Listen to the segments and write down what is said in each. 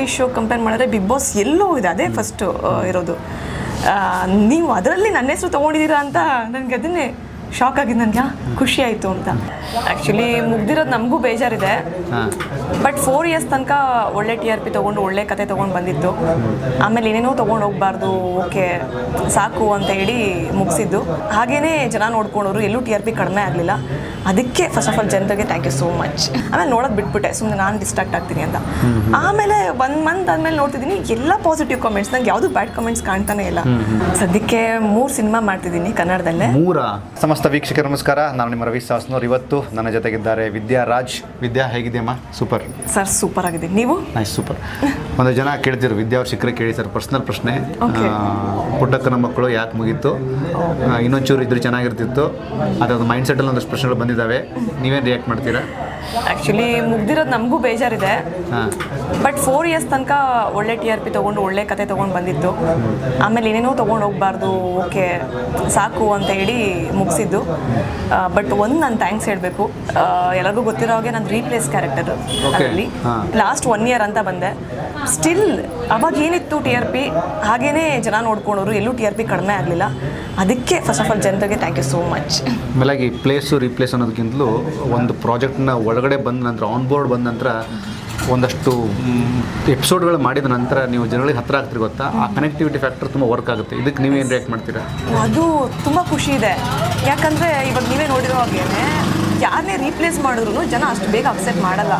Reality show compare ಮಾಡಿದ್ರೆ Bigg Boss ಎಲ್ಲೋ ಇದೆ, ಅದೇ ಫಸ್ಟು ಇರೋದು. ನೀವು ಅದರಲ್ಲಿ ನನ್ನ ಹೆಸರು ತೊಗೊಂಡಿದ್ದೀರಾ ಅಂತ ನನಗೆ ಅದನ್ನೇ ಶಾಕ್ ಆಗಿದ್ದು, ನನಗೆ ಖುಷಿ ಆಯಿತು ಅಂತ. ಆ್ಯಕ್ಚುಲಿ ಮುಗ್ದಿರೋದು ನಮಗೂ ಬೇಜಾರಿದೆ. ಬಟ್ 4 ಇಯರ್ಸ್ ತನಕ ಒಳ್ಳೆ TRP ತೊಗೊಂಡು ಒಳ್ಳೆ ಕತೆ ತೊಗೊಂಡು ಬಂದಿತ್ತು. ಆಮೇಲೆ ಏನೇನೋ ತೊಗೊಂಡು ಹೋಗ್ಬಾರ್ದು, ಓಕೆ ಸಾಕು ಅಂತ ಹೇಳಿ ಮುಗಿಸಿದ್ದು. ಹಾಗೇ ಜನ ನೋಡ್ಕೊಂಡವರು, ಎಲ್ಲೂ TRP ಕಡಿಮೆ ಆಗಲಿಲ್ಲ. ಅದಕ್ಕೆ ಫಸ್ಟ್ ಆಫ್ ಆಲ್ ಜನರಿಗೆ ಥ್ಯಾಂಕ್ ಯು ಸೋ ಮಚ್. ಆಮೇಲೆ ನೋಡೋದು ಬಿಟ್ಬಿಟ್ಟೆ, ಸುಮ್ಮನೆ ನಾನು ಡಿಸ್ಟ್ರಾಕ್ಟ್ ಆಗ್ತೀನಿ ಅಂತ. ಆಮೇಲೆ 1 ಮಂತ್ ಆದಮೇಲೆ ನೋಡ್ತಿದ್ದೀನಿ ಎಲ್ಲ ಪಾಸಿಟಿವ್ ಕಾಮೆಂಟ್ಸ್, ನಂಗೆ ಯಾವುದು ಬ್ಯಾಡ್ ಕಾಮೆಂಟ್ಸ್ ಕಾಣ್ತಾನೆ ಇಲ್ಲ. ಸದ್ಯಕ್ಕೆ 3 ಸಿನಿಮಾ ಮಾಡ್ತಿದ್ದೀನಿ ಕನ್ನಡದಲ್ಲೇ. ಸಮಸ್ತ ವೀಕ್ಷಕರ ನಮಸ್ಕಾರ, ನಾನು ನಿಮ್ಮ ರವಿ ಸಾಸ್ನೂರ್. ಇವತ್ತು ನನ್ನ ಜೊತೆಗಿದ್ದಾರೆ ವಿದ್ಯಾ ರಾಜ್. ವಿದ್ಯಾ ಹೇಗಿದೆಯಮ್ಮ? ಸೂಪರ್ ಸರ್, ಸೂಪರ್ ಆಗಿದೆ. ನೀವು? Nice, super. ಒಂದು ಜನ ಕೇಳ್ತಿದ್ರು, ವಿದ್ಯಾ ಅವ್ರು ಸಿಕ್ಕರೆ ಕೇಳಿ ಸರ್, ಪರ್ಸ್ನಲ್ ಪ್ರಶ್ನೆ. ಪುಟ್ಟಕ್ಕನ ಮಕ್ಕಳು ಯಾಕೆ ಮುಗೀತು, ಇನ್ನೊಂಚೂರು ಇದ್ರೆ ಚೆನ್ನಾಗಿರ್ತಿತ್ತು, ಅದರದ್ದು ಮೈಂಡ್ ಸೆಟ್ಟಲ್ಲಿ ಒಂದಷ್ಟು ಪ್ರಶ್ನೆಗಳು ಬಂದಿದ್ದಾವೆ. ನೀವೇನು ರಿಯಾಕ್ಟ್ ಮಾಡ್ತೀರಾ? ಆ್ಯಕ್ಚುಲಿ ಮುಗ್ದಿರೋದು ನಮಗೂ ಬೇಜಾರಿದೆ. ಬಟ್ 4 ಇಯರ್ಸ್ ತನಕ ಒಳ್ಳೆ TRP ತೊಗೊಂಡು ಒಳ್ಳೆ ಕತೆ ತೊಗೊಂಡು ಬಂದಿತ್ತು. ಆಮೇಲೆ ಏನೇನೋ ತೊಗೊಂಡು ಹೋಗ್ಬಾರ್ದು, ಓಕೆ ಸಾಕು ಅಂತ ಹೇಳಿ ಮುಗಿಸಿದ್ದು. ಬಟ್ ನಾನು ಥ್ಯಾಂಕ್ಸ್ ಹೇಳಬೇಕು. ಎಲ್ಲರಿಗೂ ಗೊತ್ತಿರೋ ಹಾಗೆ ನಾನು ರೀಪ್ಲೇಸ್ ಕ್ಯಾರೆಕ್ಟರ್ ಅದರಲ್ಲಿ ಲಾಸ್ಟ್ 1 ಇಯರ್ ಅಂತ ಬಂದೆ. ಸ್ಟಿಲ್ ಅವಾಗ ಏನಿತ್ತು TRP ಹಾಗೇ ಜನ ನೋಡ್ಕೊಂಡವರು, ಎಲ್ಲೂ TRP ಕಡಿಮೆ ಆಗಲಿಲ್ಲ. ಅದಕ್ಕೆ ಫಸ್ಟ್ ಆಫ್ ಆಲ್ ಜನರಿಗೆ ಥ್ಯಾಂಕ್ ಯು ಸೋ ಮಚ್. ಆಮೇಲೆ ಈ ಪ್ಲೇಸು ರೀಪ್ಲೇಸ್ ಅನ್ನೋದಕ್ಕಿಂತಲೂ ಒಂದು ಪ್ರಾಜೆಕ್ಟ್ನ ಒಳಗಡೆ ಬಂದ ನಂತರ, ಆನ್ ಬೋರ್ಡ್ ಬಂದ ನಂತರ ಒಂದಷ್ಟು ಎಪಿಸೋಡ್ಗಳು ಮಾಡಿದ ನಂತರ ನೀವು ಜನಗಳಿಗೆ ಹತ್ತಿರ ಆಗ್ತೀರಿ ಗೊತ್ತಾ, ಆ ಕನೆಕ್ಟಿವಿಟಿ ಫ್ಯಾಕ್ಟರ್ ತುಂಬ ವರ್ಕ್ ಆಗುತ್ತೆ. ಇದಕ್ಕೆ ನೀವೇನು ರಿಯಾಕ್ಟ್ ಮಾಡ್ತೀರಾ? ಅದು ತುಂಬ ಖುಷಿ ಇದೆ. ಯಾಕಂದರೆ ಇವಾಗ ನೀವೇ ನೋಡಿರೋ ಹಾಗೇ ಯಾರನ್ನೇ ರೀಪ್ಲೇಸ್ ಮಾಡಿದ್ರು ಜನ ಅಷ್ಟು ಬೇಗ ಅಕ್ಸೆಪ್ಟ್ ಮಾಡಲ್ಲ.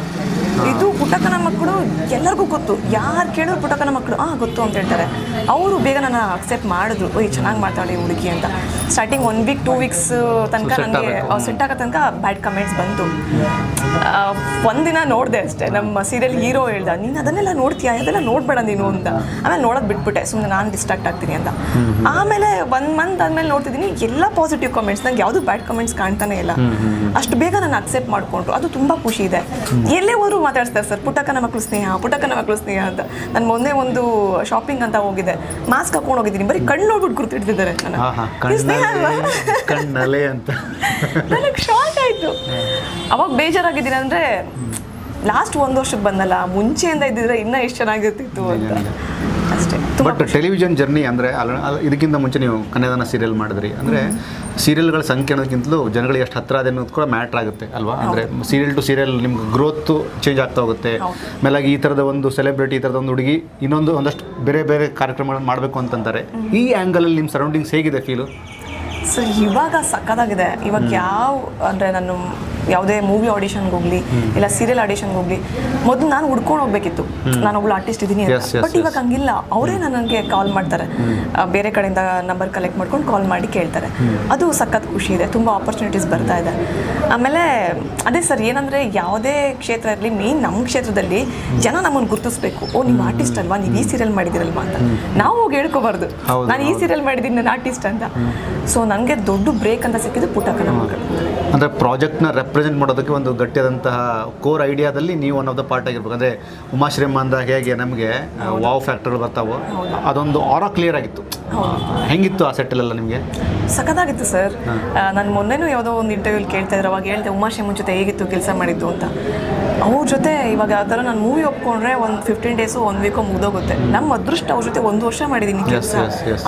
ಇದು ಪುಟ್ಟಕ್ಕನ ಮಕ್ಕಳು ಎಲ್ಲರಿಗೂ ಗೊತ್ತು, ಯಾರು ಕೇಳಿದ್ರು ಪುಟ್ಟಕ್ಕನ ಮಕ್ಕಳು ಗೊತ್ತು ಅಂತ ಹೇಳ್ತಾರೆ. ಅವರು ಬೇಗ ನನ್ನ ಅಕ್ಸೆಪ್ಟ್ ಮಾಡಿದ್ರು, ಓಯ್ ಚೆನ್ನಾಗಿ ಮಾತಾಡಿ ಹುಡುಗಿ ಅಂತ. ಸ್ಟಾರ್ಟಿಂಗ್ 1 ವೀಕ್ 2 ವೀಕ್ಸ್ ತನಕ ನನಗೆ ಸೆಟ್ ಆಗೋ ತನಕ ಬ್ಯಾಡ್ ಕಮೆಂಟ್ಸ್ ಬಂತು. ಒಂದಿನ ನೋಡಿದೆ ಅಷ್ಟೇ, ನಮ್ಮ ಸೀರಿಯಲ್ ಹೀರೋ ಹೇಳ್ದ, ನೀನು ಅದನ್ನೆಲ್ಲ ನೋಡ್ತೀಯಾ, ಅದೆಲ್ಲ ನೋಡಬೇಡ ನೀನು ಅಂತ. ಆಮೇಲೆ ನೋಡೋದು ಬಿಟ್ಬಿಟ್ಟೆ, ಸುಮ್ಮನೆ ನಾನು ಡಿಸ್ಟ್ರಾಕ್ಟ್ ಆಗ್ತೀನಿ ಅಂತ. ಆಮೇಲೆ 1 ಮಂತ್ ಆದಮೇಲೆ ನೋಡ್ತಿದ್ದೀನಿ ಎಲ್ಲ ಪಾಸಿಟಿವ್ ಕಾಮೆಂಟ್ಸ್, ನಂಗೆ ಯಾವುದು ಬ್ಯಾಡ್ ಕಾಮೆಂಟ್ಸ್ ಕಾಣ್ತಾನೆ ಇಲ್ಲ. ಅಷ್ಟು ಬೇಗ ನಾನು ಅಕ್ಸೆಪ್ಟ್ ಮಾಡಿಕೊಂಡ್ರು, ಅದು ತುಂಬ ಖುಷಿ ಇದೆ. ಎಲ್ಲೇ ಹೋದ್ರು ಮಾತಾಡ್ತಾರೆ ಸರ್, ಪುಟ್ಟಕ್ಕನ ಮಕ್ಕಳು ಸ್ನೇಹ, ಪುಟ್ಟಕ್ಕನ ಮಕ್ಕಳು ಸ್ನೇಹ ಅಂತ. ನಾನು ಮೊನ್ನೆ ಒಂದು ಶಾಪಿಂಗ್ ಅಂತ ಹೋಗಿದ್ದೆ, ಮಾಸ್ಕ್ ಹಾಕೊಂಡು ಹೋಗಿದ್ದೀನಿ, ಬರೀ ಕಣ್ಣು ನೋಡ್ಬಿಟ್ಟು ಗುರ್ತಿಡ್ತಿದ್ದಾರೆ ಕಣ್ಣಲೆ ಅಂತ. ನನಗೆ ಶಾಕ್ ಆಯಿತು. ಅವಾಗ ಬೇಜಾರಾಗಿದ್ದೀನಿ ಅಂದರೆ ಲಾಸ್ಟ್ 1 ವರ್ಷಕ್ಕೆ ಬಂದಲ್ಲ, ಮುಂಚೆಯಿಂದ ಇದ್ದಿದ್ರೆ ಇನ್ನೂ ಎಷ್ಟು ಚೆನ್ನಾಗಿರ್ತಿತ್ತು ಅಂತ ಅಷ್ಟೇ. ಬಟ್ ಟೆಲಿವಿಷನ್ ಜರ್ನಿ ಅಂದರೆ ಇದಕ್ಕಿಂತ ಮುಂಚೆ ನೀವು ಕನ್ಯಾದಾನ ಸೀರಿಯಲ್ ಮಾಡಿದ್ರಿ ಅಂದರೆ, ಸೀರಿಯಲ್ಗಳ ಸಂಖ್ಯೆ ಅನ್ನೋದಕ್ಕಿಂತಲೂ ಜನಗಳಿಗೆ ಎಷ್ಟು ಹತ್ತಿರ ಅದೇ ಅನ್ನೋದು ಕೂಡ ಮ್ಯಾಟ್ರ್ ಆಗುತ್ತೆ ಅಲ್ವಾ? ಅಂದರೆ ಸೀರಿಯಲ್ ಟು ಸೀರಿಯಲ್ ನಿಮ್ಗೆ ಗ್ರೋತು ಚೇಂಜ್ ಆಗ್ತಾ ಹೋಗುತ್ತೆ. ಮೇಲಾಗಿ ಈ ಥರದ ಒಂದು ಸೆಲೆಬ್ರಿಟಿ, ಈ ಥರದ ಒಂದು ಹುಡುಗಿ ಒಂದಷ್ಟು ಬೇರೆ ಬೇರೆ ಕಾರ್ಯಕ್ರಮಗಳನ್ನು ಮಾಡಬೇಕು ಅಂತಂತಾರೆ. ಈ ಆ್ಯಂಗಲಲ್ಲಿ ನಿಮ್ಮ ಸರೌಂಡಿಂಗ್ಸ್ ಹೇಗಿದೆ ಫೀಲು? ಸರ್ ಇವಾಗ ಸಕ್ಕತ್ತಾಗಿದೆ. ಇವಾಗ ಅಂದರೆ ನಾನು ಯಾವುದೇ ಮೂವಿ ಆಡಿಷನ್ಗೆ ಹೋಗಲಿ ಇಲ್ಲ ಸೀರಿಯಲ್ ಆಡಿಷನ್ಗೆ ಹೋಗಲಿ, ಮೊದಲು ನಾನು ಹುಡ್ಕೊಂಡು ಹೋಗ್ಬೇಕಿತ್ತು, ನಾನೊಬ್ಳು ಆರ್ಟಿಸ್ಟ್ ಇದ್ದೀನಿ ಅಂತ. ಬಟ್ ಇವಾಗ ಹಂಗಿಲ್ಲ, ಅವರೇ ನನಗೆ ಕಾಲ್ ಮಾಡ್ತಾರೆ, ಬೇರೆ ಕಡೆಯಿಂದ ನಂಬರ್ ಕಲೆಕ್ಟ್ ಮಾಡ್ಕೊಂಡು ಕಾಲ್ ಮಾಡಿ ಕೇಳ್ತಾರೆ. ಅದು ಸಖತ್ ಖುಷಿ ಇದೆ, ತುಂಬ ಆಪರ್ಚುನಿಟೀಸ್ ಬರ್ತಾ ಇದೆ. ಆಮೇಲೆ ಅದೇ ಸರ್, ಏನಂದರೆ ಯಾವುದೇ ಕ್ಷೇತ್ರ ಇರಲಿ, ಮೇಯ್ನ್ ನಮ್ಮ ಕ್ಷೇತ್ರದಲ್ಲಿ ಜನ ನಮ್ಮನ್ನು ಗುರುತಿಸ್ಬೇಕು. ಓ ನೀವು ಆರ್ಟಿಸ್ಟ್ ಅಲ್ವಾ, ನೀವು ಈ ಸೀರಿಯಲ್ ಮಾಡಿದಿರಲ್ವಾ ಅಂತ. ನಾವು ಹೋಗಿ ಹೇಳ್ಕೊಬಾರ್ದು ನಾನು ಈ ಸೀರಿಯಲ್ ಮಾಡಿದ್ದೀನಿ, ನಾನು ಆರ್ಟಿಸ್ಟ್ ಅಂತ. ಸೊ ನನಗೆ ದೊಡ್ಡ ಬ್ರೇಕ್ ಅಂತ ಸಿಕ್ಕಿದ್ದು ಪುಟ್ಟಕ್ಕನ ಮಕ್ಕಳು. ಅಂದರೆ ಪ್ರಾಜೆಕ್ಟ್ನ ರೆಪ್ರೆಸೆಂಟ್ ಮಾಡೋದಕ್ಕೆ ಒಂದು ಗಟ್ಟಿಯಾದಂತಹ ಕೋರ್ ಐಡಿಯಾದಲ್ಲಿ ನೀವು ಒನ್ ಆಫ್ ದ ಪಾರ್ಟ್ ಆಗಿರ್ಬೇಕು. ಅಂದರೆ ಉಮಾಶ್ರೀಮ್ಮ ಅಂದಾಗ ಹೇಗೆ ನಮಗೆ ವಾವ್ ಫ್ಯಾಕ್ಟರ್ಗಳು ಬರ್ತಾವೋ, ಅದೊಂದು ಆರಾ ಕ್ಲಿಯರ್ ಆಗಿತ್ತು. ಹೆಂಗಿತ್ತು ಆ ಸೆಟ್ಟಲ್ಲೆಲ್ಲ ನಿಮಗೆ? ಸಖತ್ತಾಗಿತ್ತು ಸರ್. ನಾನು ಮೊನ್ನೆನೂ ಯಾವುದೋ ಒಂದು ಇಂಟರ್ವ್ಯೂಲಿ ಕೇಳ್ತಾ ಇದ್ರು, ಅವಾಗ ಹೇಳ್ದೆ ಉಮಾಶ್ರೀಮ್ಮನ ಜೊತೆ ಹೇಗಿತ್ತು ಕೆಲಸ ಮಾಡಿದ್ದು ಅಂತ. ಅವ್ರ ಜೊತೆ ಇವಾಗ ಆ ಥರ ನಾನು ಮೂವಿ ಒಪ್ಕೊಂಡ್ರೆ ಒಂದು 15 ಡೇಸು 1 ವೀಕೋ ಮುಗ್ದೋಗುತ್ತೆ. ನಮ್ಮ ಅದೃಷ್ಟ ಅವ್ರ ಜೊತೆ 1 ವರ್ಷ ಮಾಡಿದ್ದೀನಿ ಕೆಲಸ.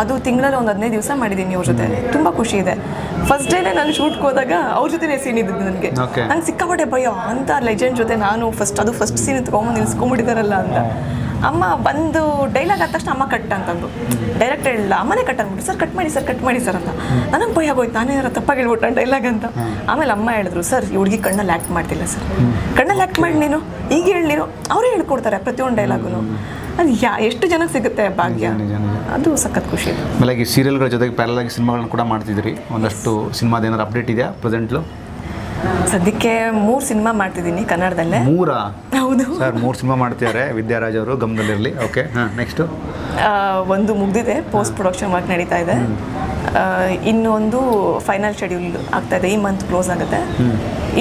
ಅದು ತಿಂಗಳಲ್ಲಿ ಒಂದು 15 ದಿವಸ ಮಾಡಿದ್ದೀನಿ ಅವ್ರ ಜೊತೆ. ತುಂಬ ಖುಷಿ ಇದೆ. ಫಸ್ಟ್ ಡೇನೇ ನಾನು ಶೂಟ್ಗೆ ಹೋದಾಗ ಅವ್ರ ಜೊತೆ ಸೀನ್ ಇದ್ದಿದ್ದು ನನಗೆ. ನಂಗೆ ಸಿಕ್ಕಾಪಟ್ಟೆ ಭಯ, ಅಂತ ಲೆಜೆಂಡ್ ಜೊತೆ ನಾನು ಫಸ್ಟ್ ಸೀನ್ ತೊಗೊಂಬಂದು ನಿಲ್ಸ್ಕೊಂಡ್ಬಿಟ್ಟಿದ್ದಾರಲ್ಲ ಅಂತ. ಅಮ್ಮ ಬಂದು ಡೈಲಾಗ್ ಆದ ತಕ್ಷಣ ಅಮ್ಮ ಕಟ್ ಅಂತಂದು, ಡೈರೆಕ್ಟ್ ಹೇಳಿಲ್ಲ, ಅಮ್ಮನೇ ಕಟ್ ಅಂದ್ಬಿಟ್ಟು, ಸರ್ ಕಟ್ ಮಾಡಿ ಸರ್ ಅಂತ. ನನಗೆ ಭಯ ಆಗೋಯ್ತು, ನಾನೇ ತಪ್ಪಾಗಿ ಹೇಳ್ಬಿಟ್ಟು ಡೈಲಾಗ್ ಅಂತ. ಆಮೇಲೆ ಅಮ್ಮ ಹೇಳಿದ್ರು, ಸರ್ ಈ ಹುಡುಗಿ ಕಣ್ಣಲ್ಲಿ ಆ್ಯಕ್ಟ್ ಮಾಡ್ತಿಲ್ಲ ಸರ್, ಕಣ್ಣಲ್ಲಿ ಆ್ಯಕ್ಟ್ ಮಾಡಿ ನೀನು ಈಗ ಹೇಳಿ ನೀನು. ಅವರೇ ಹೇಳ್ಕೊಡ್ತಾರೆ ಪ್ರತಿಯೊಂದು ಡೈಲಾಗು. ಅದು ಎಷ್ಟು ಜನಕ್ಕೆ ಸಿಗುತ್ತೆ ಭಾಗ್ಯ, ಅದು ಸಖತ್ ಖುಷಿ ಇದೆ. ಆಮೇಲೆ ಈ ಸೀರಿಯಲ್ಗಳ ಜೊತೆಗೆ ಪ್ಯಾರಲ್ ಆಗಿ ಸಿನಿಮಾಗಳನ್ನ ಕೂಡ ಮಾಡ್ತಿದ್ರಿ. ಒಂದಷ್ಟು ಸಿನಿಮಾದ ಏನಾದ್ರು ಅಪ್ಡೇಟ್ ಇದೆಯಾ ಪ್ರೆಸೆಂಟ್ಲು? ಸದ್ಯಕ್ಕೆ 3 ಸಿನಿಮಾ ಮಾಡ್ತಿದ್ದೀನಿ ಕನ್ನಡದಲ್ಲೇ. 3? ಹೌದು ಸರ್, 3 ಸಿನಿಮಾ ಮಾಡ್ತಿದ್ದಾರೆ ವಿದ್ಯಾರಾಜ್ ಅವರು, ಗಮನದಲ್ಲಿರಲಿ. Okay, next? ಒಂದು ಮುಗ್ದಿದೆ, ಪೋಸ್ಟ್ ಪ್ರೊಡಕ್ಷನ್ ವರ್ಕ್ ನಡೀತಾ ಇದೆ. ಇನ್ನೊಂದು ಫೈನಲ್ ಶೆಡ್ಯೂಲ್ ಆಗ್ತಾ ಇದೆ, ಈ ಮಂತ್ ಕ್ಲೋಸ್ ಆಗುತ್ತೆ.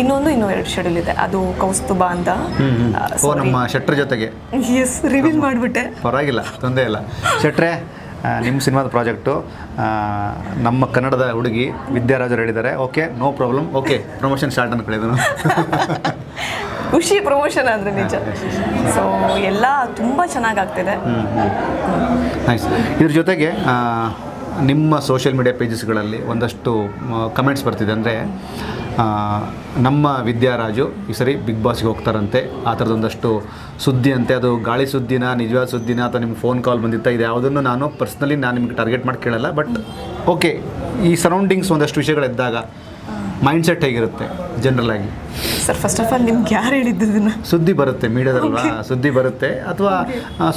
ಇನ್ನೂ 2 ಶೆಡ್ಯೂಲ್ ಇದೆ, ಅದು ಕೌಸ್ತುಭ ಅಂತ. ನಮ್ಮ ಶೆಟ್ರ್ ಜೊತೆಗೆ. ಎಸ್, ರಿವೀಲ್ ಮಾಡಿಬಿಟ್ಟೆ. ಪರವಾಗಿಲ್ಲ, ತೊಂದರೆ ಇಲ್ಲ. ಶೆಟ್ರೆ, ನಿಮ್ಮ ಸಿನಿಮಾದ ಪ್ರಾಜೆಕ್ಟು ನಮ್ಮ ಕನ್ನಡದ ಹುಡುಗಿ ವಿದ್ಯಾರಾಜರು ಹೇಳಿದ್ದಾರೆ. Okay, no problem. Okay, promotion start ಅಂದ್ಕೊಂಡಿದ್ದನು. ಖುಷಿ ಪ್ರಮೋಷನ್ ಅಂದರೆ ನಿಜ. ಸೊ ಎಲ್ಲ ತುಂಬ ಚೆನ್ನಾಗಾಗ್ತಿದೆ. ನೈಸ್. ಇದ್ರ ಜೊತೆಗೆ ನಿಮ್ಮ ಸೋಷಿಯಲ್ ಮೀಡಿಯಾ ಪೇಜಸ್ಗಳಲ್ಲಿ ಒಂದಷ್ಟು ಕಮೆಂಟ್ಸ್ ಬರ್ತಿದೆ. ಅಂದರೆ ನಮ್ಮ ವಿದ್ಯಾರಾಜು ಈ ಸರಿ ಬಿಗ್ ಬಾಸ್ಗೆ ಹೋಗ್ತಾರಂತೆ, ಆ ಥರದೊಂದಷ್ಟು ಸುದ್ದಿ ಅಂತೆ. ಅದು ಗಾಳಿ ಸುದ್ದಿನ, ನಿಜವಾದ ಸುದ್ದಿನ, ಅಥವಾ ನಿಮ್ಗೆ ಫೋನ್ ಕಾಲ್ ಬಂದಿತ್ತ, ಇದು ಯಾವುದನ್ನು ನಾನು ಪರ್ಸ್ನಲಿ ನಿಮ್ಗೆ ಟಾರ್ಗೆಟ್ ಮಾಡಿ ಕೇಳಲ್ಲ. ಬಟ್ ಓಕೆ, ಈ ಸರೌಂಡಿಂಗ್ಸ್ ಒಂದಷ್ಟು ವಿಷಯಗಳಿದ್ದಾಗ ಮೈಂಡ್ಸೆಟ್ ಹೇಗಿರುತ್ತೆ ಜನರಲ್ ಆಗಿ? ಸರ್ ಫಸ್ಟ್ ಆಫ್ ಆಲ್ ನಿಮ್ಗೆ ಯಾರು ಹೇಳಿದ್ದನ್ನ? ಸುದ್ದಿ ಬರುತ್ತೆ ಮೀಡಿಯಾದಲ್ವಾ, ಸುದ್ದಿ ಬರುತ್ತೆ. ಅಥವಾ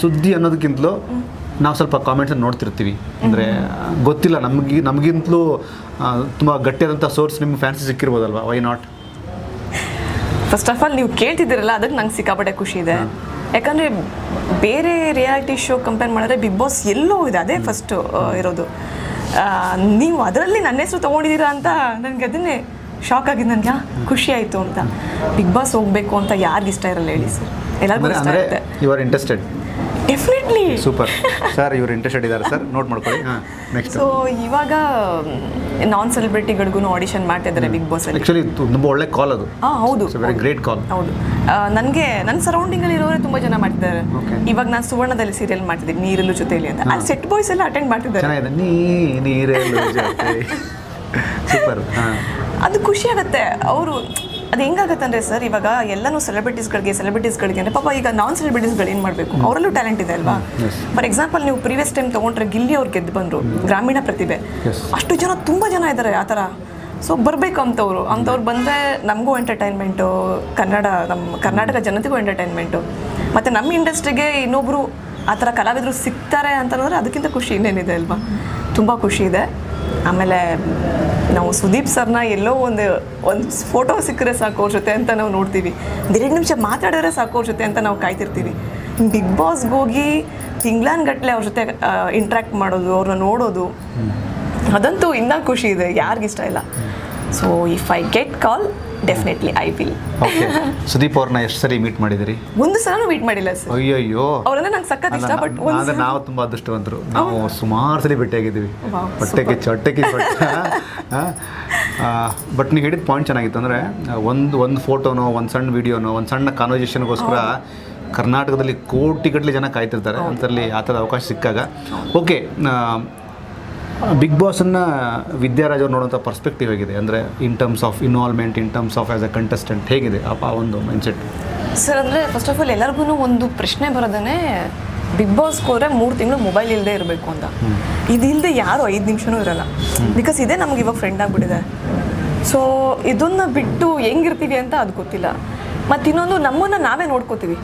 ಸುದ್ದಿ ಅನ್ನೋದಕ್ಕಿಂತಲೂ ನಾವು ಸ್ವಲ್ಪ ಕಾಮೆಂಟ್ಸನ್ನು ನೋಡ್ತಿರ್ತೀವಿ. ಅಂದರೆ ಗೊತ್ತಿಲ್ಲ, ನಮಗಿಂತಲೂ ತುಂಬ ಗಟ್ಟಿಯಾದಂಥ ಸೋರ್ಸ್ ನಿಮ್ಮ ಫ್ಯಾನ್ಸಿ ಸಿಕ್ಕಿರ್ಬೋದಲ್ವಾ? Why not? First of all ನೀವು ಕೇಳ್ತಿದ್ದೀರಲ್ಲ, ಅದಕ್ಕೆ ನಂಗೆ ಸಿಕ್ಕಾಪಟ್ಟೆ ಖುಷಿ ಇದೆ. ಯಾಕಂದರೆ ಬೇರೆ ರಿಯಾಲಿಟಿ ಶೋ ಕಂಪೇರ್ ಮಾಡಿದ್ರೆ ಬಿಗ್ ಬಾಸ್ ಎಲ್ಲೋ ಇದೆ, ಅದೇ ಫಸ್ಟು ಇರೋದು. ನೀವು ಅದರಲ್ಲಿ ನನ್ನ ಹೆಸರು ತೊಗೊಂಡಿದ್ದೀರಾ ಅಂತ ನನಗೆ ಅದನ್ನೇ ಶಾಕ್ ಆಗಿದ್ದು. ನನಗೆ ಖುಷಿ ಆಯಿತು ಅಂತ. ಬಿಗ್ ಬಾಸ್ ಹೋಗಬೇಕು ಅಂತ ಯಾರಿಗಿಷ್ಟ ಇಷ್ಟ ಇರಲ್ಲ ಹೇಳಿ ಸರ್? ಎಲ್ಲರಿಗೂ ಇಷ್ಟ ಇರುತ್ತೆ. You are interested? Definitely. Super sir, ಇವರು ಇಂಟ್ರೆಸ್ಟೆಡ್ ಇದ್ದಾರೆ ಸರ್, ನೋಟ್ ಮಾಡ್ಕೊಳ್ಳಿ. ಹಾಂ, ನೆಕ್ಸ್ಟ್. ಸೊ ಇವಾಗ ನಾನ್ ಸೆಲೆಬ್ರಿಟಿಗಳಿಗೂ ಆಡಿಷನ್ ಮಾಡ್ತಾ ಇದ್ದಾರೆ ಬಿಗ್ ಬಾಸ್ ಅಲ್ಲಿ. ಆ್ಯಕ್ಚುಲಿ ತುಂಬ ಒಳ್ಳೆ ಕಾಲ್ ಅದು. ಹೌದು, ವೆರಿ ಗ್ರೇಟ್ ಕಾಲ್. ಹೌದು. ನನಗೆ ನನ್ನ ಸರೌಂಡಿಂಗಲ್ಲಿ ಇರೋರೇ ತುಂಬ ಜನ ಮಾಡ್ತಿದ್ದಾರೆ. ಇವಾಗ ನಾನು ಸುವರ್ಣದಲ್ಲಿ ಸೀರಿಯಲ್ ಮಾಡ್ತಿದ್ದೀನಿ, ನೀರಲ್ಲೂ ಜೊತೆಯಲ್ಲಿ ಅಂತ. ಅಲ್ಲಿ ಸೆಟ್ ಬಾಯ್ಸ್ ಎಲ್ಲ ಅಟೆಂಡ್ ಮಾಡ್ತಿದ್ದಾರೆ. ಚೆನ್ನಾಗಿದೆ, ನೀರಲ್ಲೂ ಜೊತೆ. ಸೂಪರ್. ಹಾಂ, ಅದು ಖುಷಿ ಆಗುತ್ತೆ. ಅವರು ಅದು ಹೆಂಗಾಗತ್ತೆ ಅಂದರೆ ಸರ್, ಇವಾಗ ಎಲ್ಲನೂ ಸೆಲೆಬ್ರಿಟೀಸ್ಗಳಿಗೆ ಅಂದರೆ ಪಾಪ ಈಗ ನಾನ್ ಸೆಲೆಬ್ರಿಟೀಸ್ಗಳು ಏನು ಮಾಡಬೇಕು? ಅವರಲ್ಲೂ ಟ್ಯಾಲೆಂಟ್ ಇದೆ ಅಲ್ವಾ? ಫಾರ್ ಎಕ್ಸಾಂಪಲ್ ನೀವು ಪ್ರೀವಿಯಸ್ ಟೈಮ್ ತೊಗೊಂಡ್ರೆ ಗಿಲ್ಲಿ ಅವ್ರು ಗೆದ್ದು ಬಂದರು, ಗ್ರಾಮೀಣ ಪ್ರತಿಭೆ. ಅಷ್ಟು ಜನ, ತುಂಬ ಜನ ಇದ್ದಾರೆ ಆ ಥರ. ಸೊ ಬರಬೇಕು ಅಂಥವ್ರು ಬಂದರೆ ನಮಗೂ ಎಂಟರ್ಟೈನ್ಮೆಂಟು, ನಮ್ಮ ಕರ್ನಾಟಕ ಜನತೆಗೂ ಎಂಟರ್ಟೈನ್ಮೆಂಟು, ಮತ್ತು ನಮ್ಮ ಇಂಡಸ್ಟ್ರಿಗೆ ಇನ್ನೊಬ್ಬರು ಆ ಥರ ಕಲಾವಿದರು ಸಿಗ್ತಾರೆ ಅಂತಂದರೆ ಅದಕ್ಕಿಂತ ಖುಷಿ ಇನ್ನೇನಿದೆ ಅಲ್ವಾ? ತುಂಬ ಖುಷಿ ಇದೆ. ಆಮೇಲೆ ನಾವು ಸುದೀಪ್ ಸರ್ನ ಎಲ್ಲೋ ಒಂದು ಫೋಟೋ ಸಿಕ್ಕರೆ ಸಾಕು ಅವ್ರ ಜೊತೆ ಅಂತ ನಾವು ನೋಡ್ತೀವಿ. 2 ನಿಮಿಷ ಮಾತಾಡಿದ್ರೆ ಸಾಕು ಅವ್ರ ಜೊತೆ ಅಂತ ನಾವು ಕಾಯ್ತಿರ್ತೀವಿ. ಬಿಗ್ ಬಾಸ್ಗೆ ಹೋಗಿ ತಿಂಗ್ಳಾನ್ಗಟ್ಟಲೆ ಅವ್ರ ಜೊತೆ ಇಂಟ್ರ್ಯಾಕ್ಟ್ ಮಾಡೋದು, ಅವ್ರನ್ನ ನೋಡೋದು, ಅದಂತೂ ಇನ್ನೂ ಖುಷಿ ಇದೆ. ಯಾರಿಗಿಷ್ಟ ಇಲ್ಲ? So if I get call, definitely I will. Okay. Sudeep ಅವ್ರನ್ನ ಎಷ್ಟು ಸರಿ ಮೀಟ್ ಮಾಡಿದಿರಿ? ಒಂದು ಸಲ ಮೀಟ್ ಮಾಡಿಲ್ಲ ಸರ್. ಅಯ್ಯೋ, ಅವ್ರಂದ್ರೆ ನಂಗೆ ಸಖತ್ ಇಷ್ಟ. ಬಟ್ ಅಂದರೆ ನಾವು ತುಂಬ ಅದೃಷ್ಟವಂತರು. ನಾವು ಸುಮಾರು ಸಲ ಭೇಟಿಯಾಗಿದ್ದೀವಿ. ಹೊಟ್ಟೆ ಕಿಚ್ಚು. ಬಟ್ ನೀವು ಹೇಳಿದ ಪಾಯಿಂಟ್ ಚೆನ್ನಾಗಿತ್ತು. ಅಂದರೆ ಒಂದು ಫೋಟೋನೋ, ಒಂದು ಸಣ್ಣ ವಿಡಿಯೋನೋ, ಒಂದು ಸಣ್ಣ ಕಾನ್ವರ್ಸೇಷನ್ಗೋಸ್ಕರ ಕರ್ನಾಟಕದಲ್ಲಿ ಕೋಟಿಗಟ್ಟಲೆ ಜನ ಕಾಯ್ತಿರ್ತಾರೆ. ಅಂತರಲ್ಲಿ ಆ ಥರದ ಅವಕಾಶ ಸಿಕ್ಕಾಗ ಓಕೆ. ಬಿಗ್ ಬಾಸನ್ನು ವಿದ್ಯಾರಾಜ್ ಅವ್ರು ನೋಡೋಂಥ ಪರ್ಸ್ಪೆಕ್ಟಿವ್ ಹೇಗಿದೆ? ಅಂದರೆ in terms of involvement, in terms of as a contestant ಹೇಗಿದೆ ಆ ಒಂದು ಮೈಂಡ್ಸೆಟ್? ಸರ್ ಅಂದರೆ ಫಸ್ಟ್ ಆಫ್ ಆಲ್ ಎಲ್ಲರಿಗೂ ಒಂದು ಪ್ರಶ್ನೆ ಬರೋದೇ, ಬಿಗ್ ಬಾಸ್ಗೆ ಹೋದರೆ 3 ತಿಂಗಳು ಮೊಬೈಲ್ ಇಲ್ಲದೆ ಇರಬೇಕು ಅಂತ. ಇದಿಲ್ಲದೆ ಯಾರು 5 ನಿಮಿಷನೂ ಇರಲ್ಲ. ಬಿಕಾಸ್ ಇದೇ ನಮ್ಗೆ ಇವಾಗ ಫ್ರೆಂಡ್ ಆಗಿಬಿಟ್ಟಿದೆ. ಸೊ ಇದನ್ನು ಬಿಟ್ಟು ಹೆಂಗಿರ್ತೀವಿ ಅಂತ ಅದು ಗೊತ್ತಿಲ್ಲ. ಮತ್ತು ಇನ್ನೊಂದು, ನಮ್ಮನ್ನು ನಾವೇ ನೋಡ್ಕೋತೀವಿ.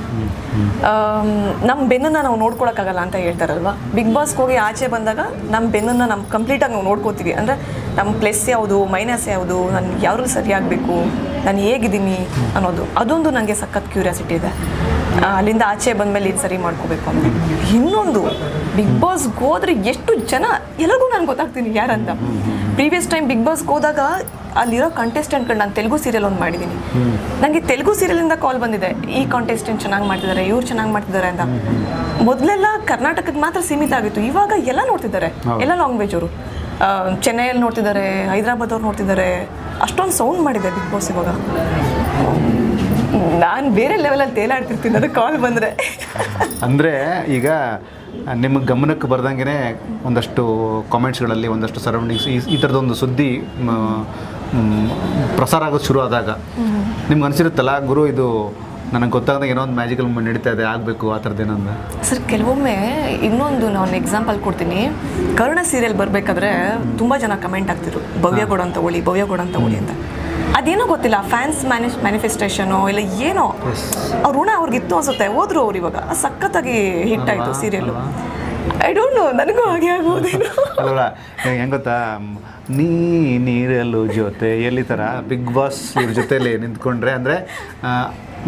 ನಮ್ಮ ಬೆನ್ನನ್ನು ನಾವು ನೋಡ್ಕೊಳಕ್ಕಾಗಲ್ಲ ಅಂತ ಹೇಳ್ತಾರಲ್ವ. ಬಿಗ್ ಬಾಸ್ಗೆ ಹೋಗಿ ಆಚೆ ಬಂದಾಗ ನಮ್ಮ ಬೆನ್ನನ್ನು ನಾವು ಕಂಪ್ಲೀಟಾಗಿ ನಾವು ನೋಡ್ಕೋತೀವಿ. ಅಂದರೆ ನಮ್ಮ ಪ್ಲಸ್ ಯಾವುದು, ಮೈನಸ್ ಯಾವುದು, ನಾನು ಯಾವ್ದ್ರಲ್ಲಿ ಸರಿಯಾಗಬೇಕು, ನಾನು ಹೇಗಿದ್ದೀನಿ ಅನ್ನೋದು, ಅದೊಂದು ನನಗೆ ಸಖತ್ ಕ್ಯೂರಿಯಾಸಿಟಿ ಇದೆ. ಅಲ್ಲಿಂದ ಆಚೆ ಬಂದಮೇಲೆ ಇದು ಸರಿ ಮಾಡ್ಕೋಬೇಕು ಅಂತ. ಇನ್ನೊಂದು, ಬಿಗ್ ಬಾಸ್ಗೆ ಹೋದ್ರೆ ಎಷ್ಟು ಜನ, ಎಲ್ಲರಿಗೂ ನಾನು ಗೊತ್ತಾಗ್ತೀನಿ ಯಾರಂತ. ಪ್ರೀವಿಯಸ್ ಟೈಮ್ ಬಿಗ್ ಬಾಸ್ಗೆ ಹೋದಾಗ ಅಲ್ಲಿರೋ ಕಂಟೆಸ್ಟೆಂಟ್ಗಳು, ನಾನು ತೆಲುಗು ಸೀರಿಯಲ್ ಒಂದು ಮಾಡಿದ್ದೀನಿ, ನನಗೆ ತೆಲುಗು ಸೀರಿಯಲಿಂದ ಕಾಲ್ ಬಂದಿದೆ, ಈ ಕಾಂಟೆಸ್ಟೆಂಟ್ ಚೆನ್ನಾಗಿ ಮಾಡ್ತಿದ್ದಾರೆ, ಇವ್ರು ಚೆನ್ನಾಗಿ ಮಾಡ್ತಿದ್ದಾರೆ ಅಂತ. ಮೊದಲೆಲ್ಲ ಕರ್ನಾಟಕಕ್ಕೆ ಮಾತ್ರ ಸೀಮಿತ ಆಗಿತ್ತು. ಇವಾಗ ಎಲ್ಲ ನೋಡ್ತಿದ್ದಾರೆ, ಎಲ್ಲ ಲ್ಯಾಂಗ್ವೇಜ್ ಅವರು. ಚೆನ್ನೈಯಲ್ಲಿ ನೋಡ್ತಿದ್ದಾರೆ, ಹೈದರಾಬಾದ್ ಅವ್ರು ನೋಡ್ತಿದ್ದಾರೆ. ಅಷ್ಟೊಂದು ಸೌಂಡ್ ಮಾಡಿದೆ ಬಿಗ್ ಬಾಸ್ ಇವಾಗ. ನಾನು ಬೇರೆ ಲೆವೆಲಲ್ಲಿ ತೇಲಾಡ್ತಿರ್ತೀನಿ ಅದು ಕಾಲ್ ಬಂದರೆ. ಅಂದರೆ ಈಗ ನಿಮಗೆ ಗಮನಕ್ಕೆ ಬರ್ದಂಗೆ ಒಂದಷ್ಟು ಕಾಮೆಂಟ್ಸ್ಗಳಲ್ಲಿ, ಒಂದಷ್ಟು ಸರೌಂಡಿಂಗ್ಸ್ ಈ ಥರದೊಂದು ಸುದ್ದಿ ಪ್ರಸಾರ ಆಗೋದು ಶುರು ಆದಾಗ ನಿಮ್ಗೆ ಅನಿಸಿರುತ್ತಲ್ಲ, ಗುರು ಇದು ನನಗೆ ಗೊತ್ತಾಗದಾಗ ಏನೋ ಒಂದು ಮ್ಯಾಜಿಕಲ್ ನಡೀತಾ ಇದೆ, ಆಗಬೇಕು ಆ ಥರದ್ದು ಏನಂದ? ಸರ್ ಕೆಲವೊಮ್ಮೆ ಇನ್ನೊಂದು ನಾನು ಎಕ್ಸಾಂಪಲ್ ಕೊಡ್ತೀನಿ. ಕರ್ಣ ಸೀರಿಯಲ್ ಬರಬೇಕಾದ್ರೆ ತುಂಬ ಜನ ಕಮೆಂಟ್ ಆಗ್ತಿದ್ರು, ಭವ್ಯಗೌಡ ಅಂತ ತಗೊಳ್ಳಿ ಅಂತ. ಅದೇನೋ ಗೊತ್ತಿಲ್ಲ, ಫ್ಯಾನ್ಸ್ ಮ್ಯಾನಿಫೆಸ್ಟೇಷನೋ ಇಲ್ಲ ಏನೋ, ಅವ್ರ ಋಣ ಅವ್ರಿಗಿತ್ತು ಅನ್ಸುತ್ತೆ. ಹೋದ್ರು ಅವ್ರು ಇವಾಗ ಸಖತ್ತಾಗಿ ಹಿಟ್ ಆಯಿತು ಸೀರಿಯಲ್ಲು. ಐ ಡೋಂಟ್ ನೋ, ನನಗೂ ಹಾಗೆ ಆಗ್ಬೋದೇನೋ. ಅಲ್ಲ, ಹೆಂಗೆ ಗೊತ್ತಾ, ನೀರಲ್ಲೂ ಜೊತೆ ಎಲ್ಲಿ ಥರ ಬಿಗ್ ಬಾಸ್ ಇವ್ರ ಜೊತೆಯಲ್ಲಿ ನಿಂತ್ಕೊಂಡ್ರೆ ಅಂದರೆ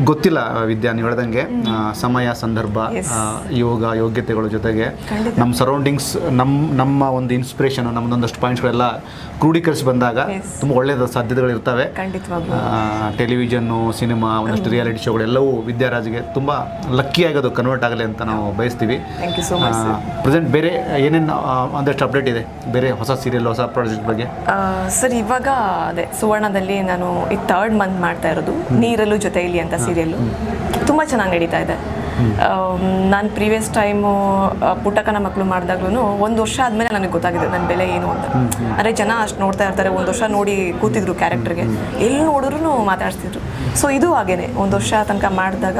ಗೊತ್ತಿಲ್ಲ ವಿದ್ಯಾ, ನೀವು ಹೇಳ್ದಂಗೆ ಸಮಯ, ಸಂದರ್ಭ, ಯೋಗ್ಯತೆಗಳ ಜೊತೆಗೆ ನಮ್ಮ ಸರೌಂಡಿಂಗ್ಸ್, ನಮ್ಮ ಒಂದು ಇನ್ಸ್ಪಿರೇಷನು, ನಮ್ಮದೊಂದಷ್ಟು ಪಾಯಿಂಟ್ಸ್ಗಳೆಲ್ಲ ಕ್ರೋಢೀಕರಿಸಿ ಬಂದಾಗ ತುಂಬ ಒಳ್ಳೆಯದ ಸಾಧ್ಯತೆಗಳಿರ್ತವೆ. ಟೆಲಿವಿಷನ್ನು, ಸಿನಿಮಾ, ಒಂದಷ್ಟು ರಿಯಾಲಿಟಿ ಶೋಗಳೆಲ್ಲವೂ ವಿದ್ಯಾರಾಜ್ಗೆ ತುಂಬ ಲಕ್ಕಿ ಆಗೋದು ಕನ್ವರ್ಟ್ ಆಗಲಿ ಅಂತ ನಾವು ಬಯಸ್ತೀವಿ. ಪ್ರೆಸೆಂಟ್ ಬೇರೆ ಏನೇನು ಒಂದಷ್ಟು ಅಪ್ಡೇಟ್ ಇದೆ ಬೇರೆ ಹೊಸ ಸೀರಿಯಲ್, ಹೊಸ ಪ್ರಾಜೆಕ್ಟ್ ಬಗ್ಗೆ? ಸರ್ ಇವಾಗ ಅದೇ ಸುವರ್ಣದಲ್ಲಿ ನಾನು ಈ 3rd ಮಂತ್ ಮಾಡ್ತಾ ಇರೋದು ನೀರಲ್ಲೂ ಜೊತೆಯಲ್ಲಿ ಅಂತ ಸೀರಿಯಲ್ಲು ತುಂಬ ಚೆನ್ನಾಗಿ ನಡೀತಾ ಇದೆ. ನಾನು ಪ್ರೀವಿಯಸ್ ಟೈಮು ಪುಟ್ಟಕ್ಕನ ಮಕ್ಕಳು ಮಾಡಿದಾಗ್ಲೂ 1 ವರ್ಷ ಆದಮೇಲೆ ನನಗೆ ಗೊತ್ತಾಗಿದೆ ನನ್ನ ಬೆಲೆ ಏನು ಅಂತ. ಅಂದರೆ ಜನ ಅಷ್ಟು ನೋಡ್ತಾ ಇರ್ತಾರೆ, 1 ವರ್ಷ ನೋಡಿ ಕೂತಿದ್ರು ಕ್ಯಾರೆಕ್ಟರ್ಗೆ, ಎಲ್ಲಿ ನೋಡಿದ್ರು ಮಾತಾಡ್ತಿದ್ರು. ಸೊ ಇದು ಹಾಗೇನೆ 1 ವರ್ಷ ತನಕ ಮಾಡಿದಾಗ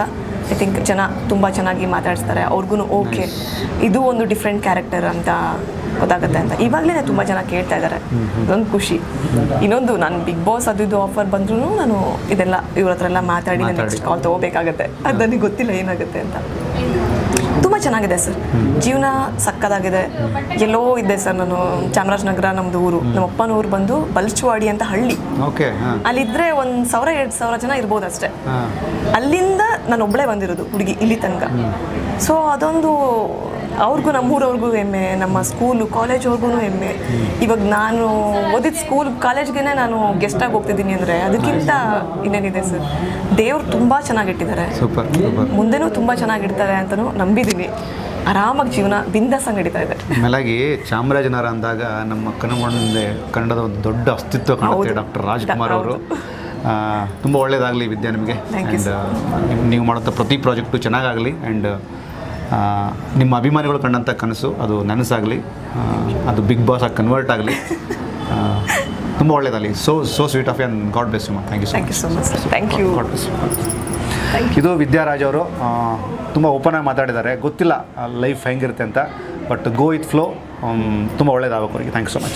ಐ ಥಿಂಕ್ ಜನ ತುಂಬ ಚೆನ್ನಾಗಿ ಮಾತಾಡಿಸ್ತಾರೆ, ಅವ್ರಿಗೂ ಓಕೆ ಇದು ಒಂದು ಡಿಫ್ರೆಂಟ್ ಕ್ಯಾರೆಕ್ಟರ್ ಅಂತ ಗೊತ್ತಾಗುತ್ತೆ ಅಂತ ಇವಾಗಲೇ ತುಂಬ ಜನ ಕೇಳ್ತಾ ಇದ್ದಾರೆ. ಅದೊಂದು ಖುಷಿ. ಇನ್ನೊಂದು ನಾನು ಬಿಗ್ ಬಾಸ್ ಅದು ಇದು ಆಫರ್ ಬಂದ್ರೂ ನಾನು ಇದೆಲ್ಲ ಇವ್ರ ಹತ್ರ ಎಲ್ಲ ಮಾತಾಡಿ ನಾನು ನೆಕ್ಸ್ಟ್ ಕಾಲ್ ತೊಗೋಬೇಕಾಗತ್ತೆ. ಅದು ನನಗೆ ಗೊತ್ತಿಲ್ಲ ಏನಾಗುತ್ತೆ ಅಂತ. ತುಂಬ ಚೆನ್ನಾಗಿದೆ ಸರ್, ಜೀವನ ಸಕ್ಕದಾಗಿದೆ. ಎಲ್ಲೋ ಇದ್ದೆ ಸರ್ ನಾನು, ಚಾಮರಾಜನಗರ ನಮ್ಮದು ಊರು, ನಮ್ಮ ಅಪ್ಪನ ಊರು ಬಂದು ಬಲ್ಚವಾಡಿ ಅಂತ ಹಳ್ಳಿ. ಅಲ್ಲಿದ್ದರೆ 1,000-2,000 ಜನ ಇರ್ಬೋದು ಅಷ್ಟೇ. ಅಲ್ಲಿಂದ ನಾನು ಒಬ್ಬಳೇ ಬಂದಿರೋದು ಹುಡುಗಿ ಇಲ್ಲಿ ತನಕ. ಸೊ ಅದೊಂದು ಅವ್ರಿಗೂ ನಮ್ಮೂರವ್ರಿಗೂ ಹೆಮ್ಮೆ, ನಮ್ಮ ಸ್ಕೂಲು ಕಾಲೇಜ್ವರೆಗೂ ಹೆಮ್ಮೆ. ಇವಾಗ ನಾನು ಓದಿದ ಸ್ಕೂಲ್ ಕಾಲೇಜ್ಗೆ ನಾನು ಗೆಸ್ಟಾಗಿ ಹೋಗ್ತಿದ್ದೀನಿ ಅಂದರೆ ಅದಕ್ಕಿಂತ ಇನ್ನೇನಿದೆ ಸರ್. ದೇವ್ರು ತುಂಬ ಚೆನ್ನಾಗಿಟ್ಟಿದ್ದಾರೆ, ಮುಂದೆನೂ ತುಂಬ ಚೆನ್ನಾಗಿಡ್ತಾರೆ ಅಂತಲೂ ನಂಬಿದ್ದೀನಿ. ಆರಾಮಾಗಿ ಜೀವನ ಬಿಂದಾಸಾಗಿ ನಡೀತಾ ಇದೆ. ಮೇಲಾಗಿ ಚಾಮರಾಜನಗರ ಅಂದಾಗ ನಮ್ಮ ಕನ್ನಡದ ಒಂದು ದೊಡ್ಡ ಅಸ್ತಿತ್ವ ಕಾಣುತ್ತೆ. ಡಾಕ್ಟರ್ ರಾಜ್ಕುಮಾರ್ ಅವರು ತುಂಬ ಒಳ್ಳೆಯದಾಗಲಿ ವಿದ್ಯಾ ನಿಮಗೆ. ಆ್ಯಂಡ್ ನೀವು ಮಾಡೋಂಥ ಪ್ರತಿ ಪ್ರಾಜೆಕ್ಟು ಚೆನ್ನಾಗಾಗಲಿ. ಆ್ಯಂಡ್ ನಿಮ್ಮ ಅಭಿಮಾನಿಗಳು ಕಂಡಂಥ ಕನಸು ಅದು ನನಸಾಗಲಿ, ಅದು ಬಿಗ್ ಬಾಸ್ ಆಗಿ ಕನ್ವರ್ಟ್ ಆಗಲಿ. ತುಂಬ ಒಳ್ಳೆಯದಾಗಲಿ. So sweet of you and God bless you. Thank you so much. Thank you. God bless you. ಇದು ವಿದ್ಯಾರಾಜ್ ಅವರು ತುಂಬ ಓಪನ್ ಆಗಿ ಮಾತಾಡಿದ್ದಾರೆ. ಗೊತ್ತಿಲ್ಲ ಲೈಫ್ ಹೆಂಗಿರುತ್ತೆ ಅಂತ, ಬಟ್ ಗೋ ವಿತ್ ಫ್ಲೋ. ತುಂಬ ಒಳ್ಳೆಯದಾಗಬೇಕು ಅವರಿಗೆ. Thank you so much.